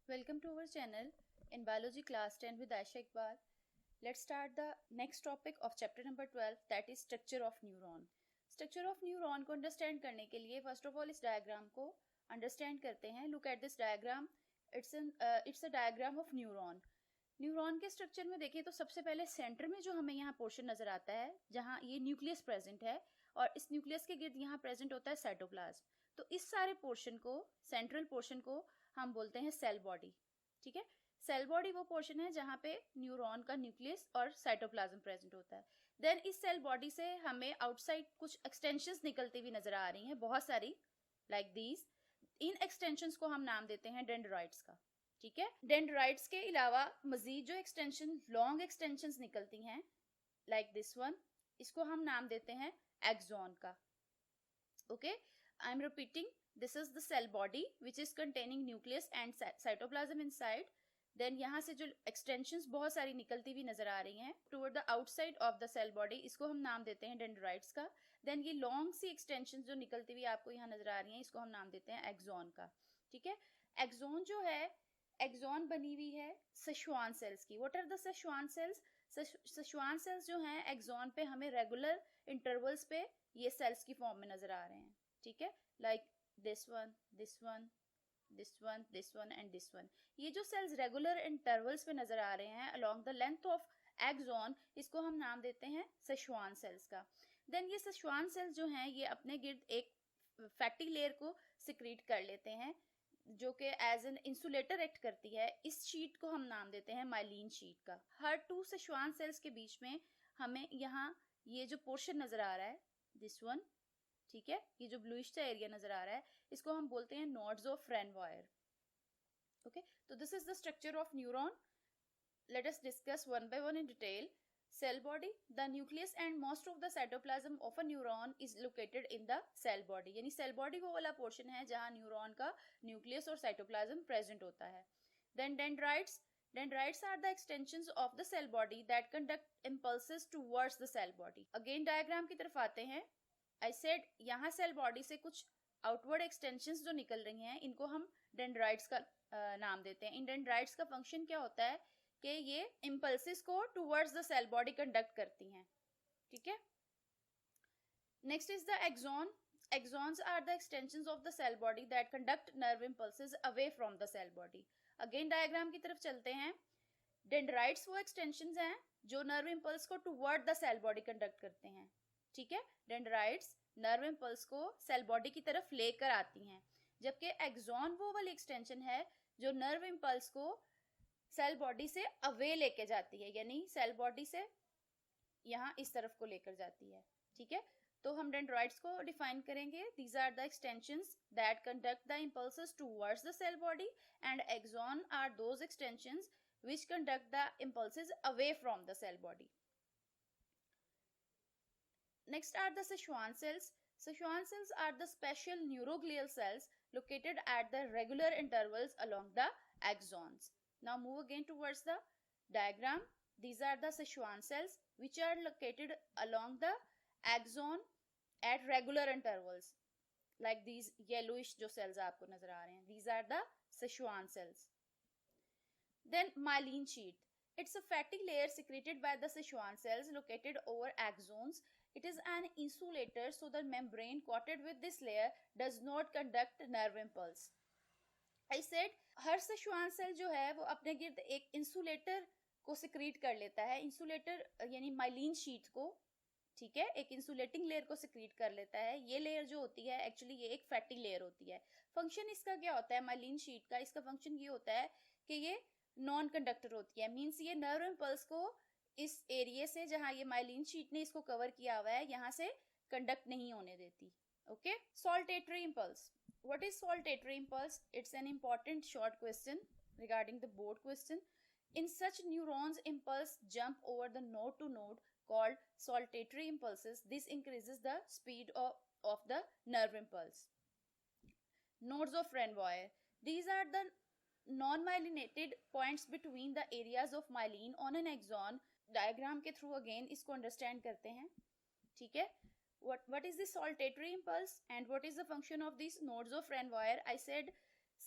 Welcome to our channel in Biology class 10 with Aisha Iqbal. Let's start the next topic of chapter number 12, that is structure of neuron. Structure of neuron को understand करने के लिए first of all इस diagram को understand करते हैं. Look at this diagram. It's a diagram of neuron. Neuron के structure में देखिए तो सबसे पहले सेंटर में जो हमें यहाँ पोर्शन नजर आता है जहाँ ये न्यूक्लियस प्रेजेंट है और इस न्यूक्लियस के गिर्द यहाँ प्रेजेंट होता है साइटोप्लाज्म. तो इस सारे पोर्शन को, सेंट्रल पोर्शन को हम बोलते हैं सेल बॉडी. ठीक है, सेल बॉडी वो पोर्शन है जहाँ पे न्यूरॉन का न्यूक्लियस और साइटोप्लाज्म प्रेजेंट होता है. देन इस सेल बॉडी से हमें आउटसाइड कुछ एक्सटेंशंस निकलती हुई नजर आ रही हैं, बहुत सारी, लाइक दीज. इन एक्सटेंशंस को हम नाम देते हैं डेंड्राइट्स का. ठीक है, डेंड्राइट्स के अलावा मजीद जो एक्सटेंशन, लॉन्ग एक्सटेंशंस निकलती हैं लाइक दिस वन, इसको हम नाम देते हैं एक्सॉन का. Okay, I am repeating, this is the cell body which is containing nucleus and cytoplasm inside. Then यहाँ से जो एक्सटेंशंस बहुत सारी निकलती हुई नजर आ रही हैं toward the outside of the cell body, इसको हम नाम देते हैं डेंड्राइट्स का. देन ये लॉन्ग सी एक्सटेंशन जो निकलती हुई आपको यहाँ नजर आ रही हैं, इसको हम नाम देते हैं एक्सॉन का. ठीक है, एक्सॉन जो है, एक्सॉन बनी हुई है सेशुआन सेल्स की. What are the Schwann cells? Schwann cells जो हैं एक्सॉन पे हमें रेगुलर इंटरवल्स पे ये सेल्स की फॉर्म में नजर आ रहे हैं. ठीक है, like this one, this one, this one, this one and this one. ये जो सेल्स रेगुलर इंटरवल्स पे नजर आ रहे हैं along the length of axon, इसको हम नाम देते हैं सेशुआन सेल्स का. देन ये सेशुआन सेल्स जो हैं ये अपने गिर्द एक फैटी लेयर को सिक्रीट कर लेते हैं जो कि एज एन इंसुलेटर एक्ट करती है. इस शीट को हम नाम देते हैं माइलिन शीट का. हर टू सेशुआन सेल्स के बीच में हमें यहाँ ये जो पोर्शन नजर आ रहा है, दिस वन, ठीक है, ये जो ब्लूइश सा एरिया नजर आ रहा है, इसको हम बोलते हैं नोड्स ऑफ रेनवायर. ओके, तो this is the structure of neuron. Let us discuss one by one in detail. Cell body, the nucleus and most of the cytoplasm of a neuron is located in the cell body. यानी cell body वो वाला portion है जहां neuron का nucleus और cytoplasm present होता है. Then dendrites. Dendrites are the extensions of the cell body that conduct impulses towards the cell body. Again diagram की तरफ आते हैं. I said यहाँ cell body से कुछ outward extensions जो निकल रही हैं इनको हम dendrites का नाम देते हैं. इन dendrites का फंक्शन क्या होता है कि ये इंपल्सिस को towards the cell body conduct करती हैं. ठीक है, next is the axon. Axons are the extensions of the cell body that conduct nerve impulses away from the cell body. Again diagram की तरफ चलते हैं. डेंड्राइट्स वो एक्सटेंशंस हैं जो नर्व इंपल्स को toward the cell body conduct करते हैं. ठीक है, डेंड्राइट्स नर्व इंपल्स को सेल बॉडी की तरफ लेकर आती हैं, जबकि एक्सॉन वो वाली एक्सटेंशन है जो नर्व इंपल्स को सेल बॉडी से अवे लेके जाती है, यानी सेल बॉडी से यहां इस तरफ को लेकर जाती है. ठीक है, तो हम डेंड्राइट्स को डिफाइन करेंगे. These are the extensions that conduct the impulses towards the cell body and axon are those extensions which conduct the impulses away from the cell body. Next are the Schwann cells. Szechuan cells are the special neuroglial cells located at the regular intervals along the axons. Now move again towards the diagram. These are the Szechuan cells which are located along the axon at regular intervals. Like these yellowish जो cells आपको नजर आ रहे हैं, these are the Szechuan cells. Then myelin sheath. It's a fatty layer secreted by the Szechuan cells located over axons. It is an insulator, so the membrane coated with this layer does not conduct nerve impulse. I said हर Schwann cell जो है वो अपने गिर्द एक insulator को secrete कर लेता है. इंसुलेटर यानी माइलिन शीट को, ठीक है, एक इंसुलेटिंग लेयर को सिक्रीट कर लेता है. ये लेयर जो होती है एक्चुअली ये एक फैटी लेयर होती है. फंक्शन इसका क्या होता है माइलिन शीट का? इसका फंक्शन ये होता है कि ये नॉन कंडक्टर होती है. मीन्स ये नर्व इंपल्स को इस एरिया से जहां ये माइलिन शीट ने इसको कवर किया हुआ है यहां से कंडक्ट नहीं होने देती. Okay, saltatory impulse. What is saltatory impulse? It's an important short question regarding the board question. In such neurons, impulse jump over the node to node called saltatory impulses. This increases the speed of the nerve impulse. Nodes of Renvoyer. These are the non-myelinated points between the areas of myelin on an axon. Diagram के through again इसको understand करते हैं. ठीक है, what is the saltatory impulse and what is the function of these nodes of Renvoyer? I said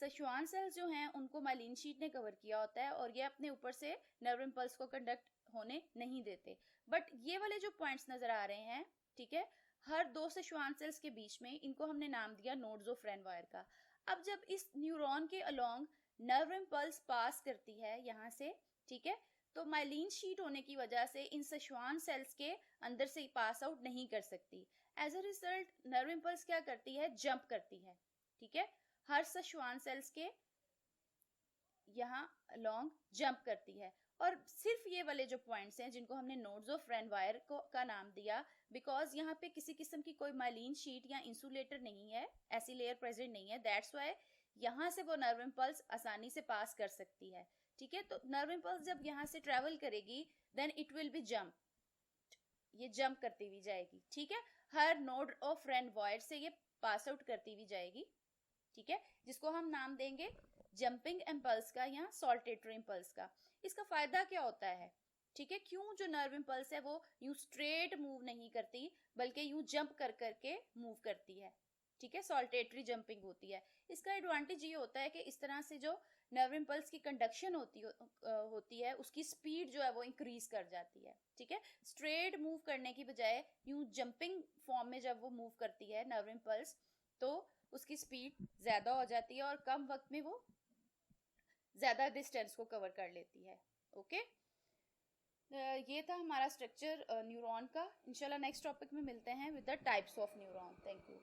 Schwann cells जो हैं उनको myelin sheath ने कवर किया होता है और ये अपने ऊपर से नर्व इम्पल्स को कंडक्ट होने नहीं देते। बट ये वाले जो पॉइंट्स नजर आ रहे हैं, ठीक है, हर दो सशुआन सेल्स के बीच में, इनको हमने नाम दिया नोड्स ऑफ रेनवायर का। अब जब इस न्यूरॉन के अलोंग नर्व इम्पल्स पास करती है यहाँ से, ठीक है, तो माइलिन शीट होने की वजह से इन सशुआन सेल्स के अंदर से पास आउट नहीं कर सकती। As a result nerve impulse क्या करती है, जंप करती है, ठीक है, हर सशुआन सेल्स के यहाँ अलोंग जंप करती है। और सिर्फ ये वाले जो पॉइंट्स हैं जिनको हमने नोड्स ऑफ रेनवायर को का नाम दिया, बिकॉज यहाँ पे किसी किस्म की कोई माइलिन शीट या इंसुलेटर नहीं है, ऐसी लेयर प्रेजेंट नहीं है, दैट्स वाई यहाँ से वो नर्व इम्पल्स आसानी से पास कर सकती है, ठीक है। तो नर्व इम्पल्स जब यहाँ से ट्रेवल करेगी then it will be jump, ये जंप करती हुई जाएगी, ठीक है, हर नोड ऑफ रेनवायर से ये पास आउट करती हुई जाएगी, ठीक है, जिसको हम नाम देंगे जंपिंग इम्पल्स का या सॉल्टेटरी इम्पल्स का। इसका फायदा क्या होता है, ठीक है, क्यों जो नर्व इम्पल्स है वो यूं स्ट्रेट मूव नहीं करती बल्कि यूं जंप कर करके मूव करती है, ठीक है, सॉल्टेटरी जंपिंग होती है। इसका एडवांटेज ये होता है कि इस तरह से जो नर्व इम्पल्स की कंडक्शन होती है उसकी स्पीड जो है वो इंक्रीज कर जाती है, ठीक है। स्ट्रेट मूव करने की बजाय यूं जंपिंग फॉर्म में जब वो मूव करती है नर्व इम्पल्स, तो उसकी स्पीड ज्यादा हो जाती है और कम वक्त में वो ज्यादा डिस्टेंस को कवर कर लेती है। ओके, ये था हमारा स्ट्रक्चर न्यूरॉन का। इंशाल्लाह नेक्स्ट टॉपिक में मिलते हैं with the types of neuron. Thank you.